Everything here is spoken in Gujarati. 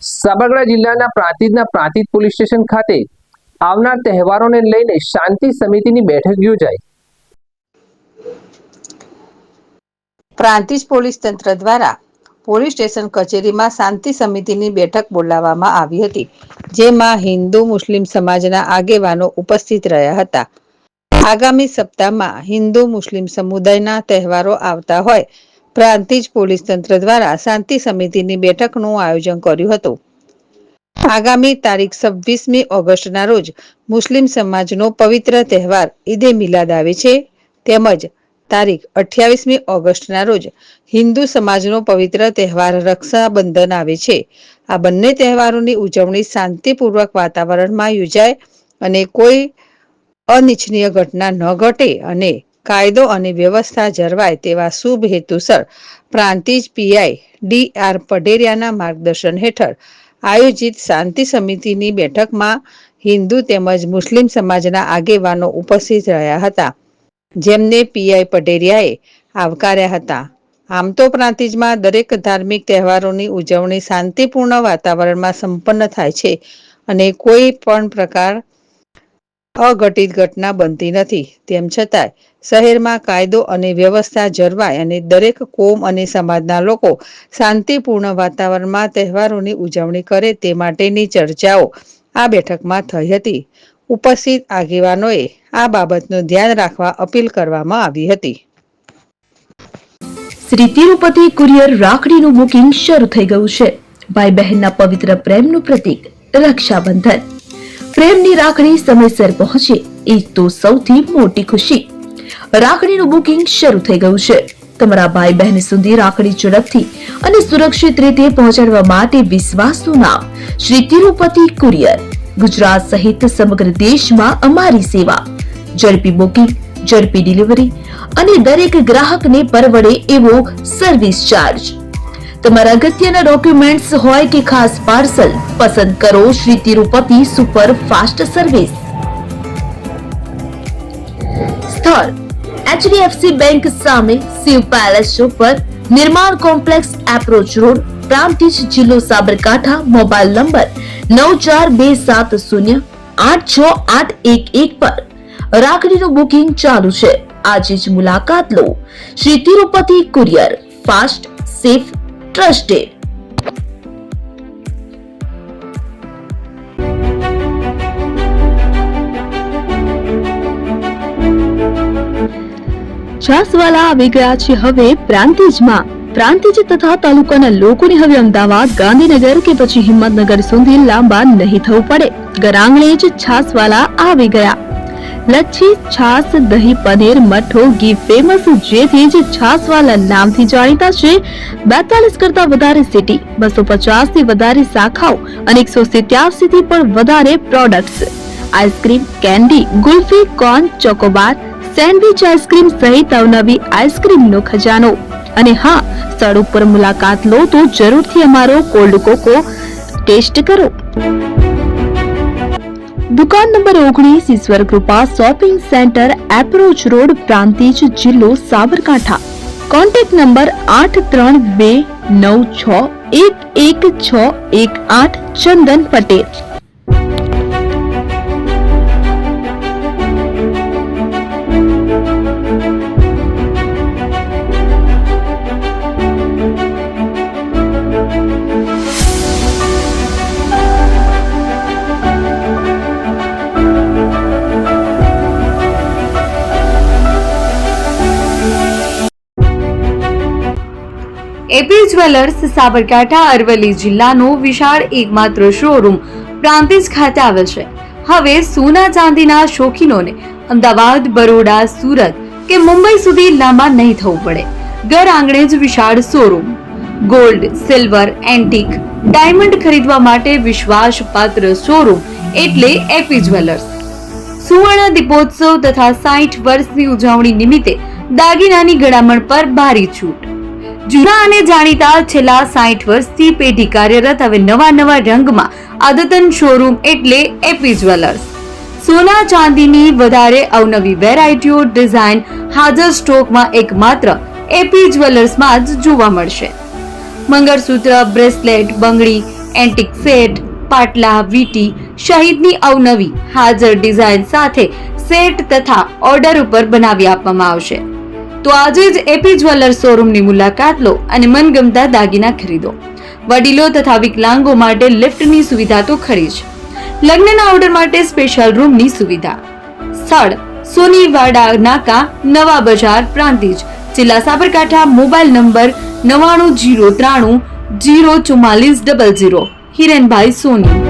સાબરકાંઠા જિલ્લાના પ્રાંતિજ પોલીસ સ્ટેશન ખાતે આવનાર તહેવારોને લઈને શાંતિ સમિતિની બેઠક યોજાઈ। પ્રાંતિજ પોલીસ તંત્ર દ્વારા પોલીસ સ્ટેશન કચેરીમાં શાંતિ સમિતિની બેઠક બોલાવવામાં આવી હતી, જેમાં હિન્દુ મુસ્લિમ સમાજના આગેવાનો ઉપસ્થિત રહ્યા હતા। આગામી સપ્તાહમાં હિન્દુ મુસ્લિમ સમુદાયના તહેવારો આવતા હોય પ્રાંતિજ પોલીસ તંત્ર દ્વારા શાંતિ સમિતિની બેઠકનું આયોજન કર્યું હતું। આગામી તારીખ 26મી ઓગસ્ટના રોજ મુસ્લિમ સમાજનો પવિત્ર તહેવાર ઈદે મિલાદ આવે છે, તેમજ તારીખ 28મી ઓગસ્ટના રોજ હિન્દુ સમાજનો પવિત્ર તહેવાર રક્ષાબંધન આવે છે। આ બંને તહેવારોની ઉજવણી શાંતિપૂર્વક વાતાવરણમાં યોજાય અને કોઈ અનિચ્છનીય ઘટના ન ઘટે અને કાયદો અને વ્યવસ્થા જળવાય તેવા શુભ હેતુસર પ્રાંતિજ પીઆઈ ડી.આર. પઢેરિયાના માર્ગદર્શન હેઠળ આયોજિત શાંતિ સમિતિની બેઠકમાં હિન્દુ તેમજ મુસ્લિમ સમાજના આગેવાનો ઉપસ્થિત રહ્યા હતા, જેમને પીઆઈ પઢેરિયાએ આવકાર્યા હતા। આમ તો પ્રાંતિજમાં દરેક ધાર્મિક તહેવારોની ઉજવણી શાંતિપૂર્ણ વાતાવરણમાં સંપન્ન થાય છે અને કોઈ પણ પ્રકાર અઘટિત ઘટના બનતી નથી। તેમ છતાં શહેરમાં કાયદો અને વ્યવસ્થા જળવાય અને દરેક કોમ અને સમાજના લોકો શાંતિપૂર્ણ વાતાવરણમાં તહેવારોની ઉજવણી કરે તે માટેની ચર્ચાઓ આ બેઠકમાં થઈ હતી। ઉપસ્થિત આગેવાનોએ આ બાબતનું ધ્યાન રાખવા અપીલ કરવામાં આવી હતી। શ્રી તિરુપતિ કુરિયર રાખડીનું બુકિંગ શરૂ થઈ ગયું છે। ભાઈ બહેનના પવિત્ર પ્રેમનું પ્રતીક રક્ષાબંધન। પ્રેમની રાખડી સમયસર પહોંચે એ તો સૌથી મોટી ખુશી। રાખડીનું બુકિંગ શરૂ થઈ ગયું છે। તમારા ભાઈ બહેન સુધી રાખડી ઝડપથી અને સુરક્ષિત રીતે પહોંચાડવા માટે વિશ્વાસનું નામ શ્રી તિરુપતિ કુરિયર। ગુજરાત સહિત સમગ્ર દેશમાં અમારી સેવા। ઝડપી બુકિંગ, ઝડપી ડિલિવરી અને દરેક ગ્રાહકને પરવડે એવો સર્વિસ ચાર્જ। તમારા અગત્યના ડોક્યુમેન્ટ્સ હોય કે ખાસ પાર્સલ, પસંદ કરો Shri Tirupati super fast service. સ્થળ HDFC બેંક સામે, શિવ પેલેસ ઉપર, નિર્માણ કોમ્પ્લેક્સ, એપ્રોચ રોડ, પ્રાંતિજ, જિલ્લો સાબરકાંઠા। મોબાઈલ નંબર 9427086811 પર રાખડીનું બુકિંગ ચાલુ છે। આજે જ મુલાકાત લો। Shri Tirupati courier, fast, safe, trusted. Chhaswala આવી ગયા છે હવે પ્રાંતિજમાં। પ્રાંતિજ તથા તાલુકાના લોકોને હવે અમદાવાદ, ગાંધીનગર કે પછી હિંમતનગર સુધી લાંબા નહીં થવું પડે। ઘર આંગણે જ છાસવાલા આવી ગયા। લચ્છી, છાસ, દહીં, પનીર, મઠ્ઠો, ઘી ફેમસ, જેથી જ છાસવાલા નામથી જાણીતા છે। 42 કરતા વધારે સિટી, 250 થી વધારે શાખાઓ અને 187 થી પણ વધારે products. Ice cream, candy, kulfi, corn, Chocobar, sandwich ice cream સહિત અવનવી આઈસ્ક્રીમનો ખજાનો। અને હા, સ્થળ ઉપર મુલાકાત લો તો જરૂરથી અમારો કોલ્ડ કોકો ટેસ્ટ કરો। દુકાન number 19, Ishwar Krupa shopping center, approach road, Prantij, જિલ્લો Sabarkantha. Contact number 8329611618 Chandan Patel. AP jewellers Sabarkantha Aravalli જિલ્લાનો વિશાળ એકમાત્ર શોરૂમ પ્રાંતિજ ખાતે આવેલ છે। હવે સોના ચાંદીના શોખીનોને અમદાવાદ, બરોડા, સુરત કે મુંબઈ સુધી લાંબા નહીં થવું પડે। ઘર આંગણે જ વિશાળ showroom. Gold, silver, antique, diamond ખરીદવા માટે વિશ્વાસપાત્ર શોરૂમ એટલે એપી જ્વેલર્સ। સુવર્ણ દીપોત્સવ તથા 60 વર્ષની ઉજવણી નિમિત્તે દાગીનાની ગળામણ પર ભારી છૂટ। જૂના અને જાણીતા છેલ્લા 60 વર્ષથી પેઢી કાર્યરત હવે નવા રંગમાં અદ્યતન શોરૂમ એટલે એપી જ્વેલર્સ। સોના ચાંદીની વધારે અવનવી વેરાયટીઓ, ડિઝાઇન હાજર સ્ટોકમાં એકમાત્ર એપી જ્વેલર્સમાં જ જોવા મળશે। મંગળસૂત્ર, બ્રેસલેટ, બંગડી, એન્ટિક સેટ, પાટલા, વીટી સહિતની અવનવી હાજર ડિઝાઇન સાથે સેટ તથા ઓર્ડર ઉપર બનાવી આપવામાં આવશે. તો આજે જ એપી જ્વેલર્સ શોરૂમની મુલાકાત લો અને મનગમતા દાગીના ખરીદો. વડીલો તથા વિકલાંગો માટે લિફ્ટની સુવિધા તો ખરી જ. લગ્નના ઓર્ડર માટે સ્પેશિયલ રૂમની સુવિધા. સ્થળ સોનીવાડા નાકા, નવા બજાર, પ્રાંતિજ, જિલ્લા સાબરકાંઠા. Mobile number 9903 04400. હિરેનભાઈ સોની.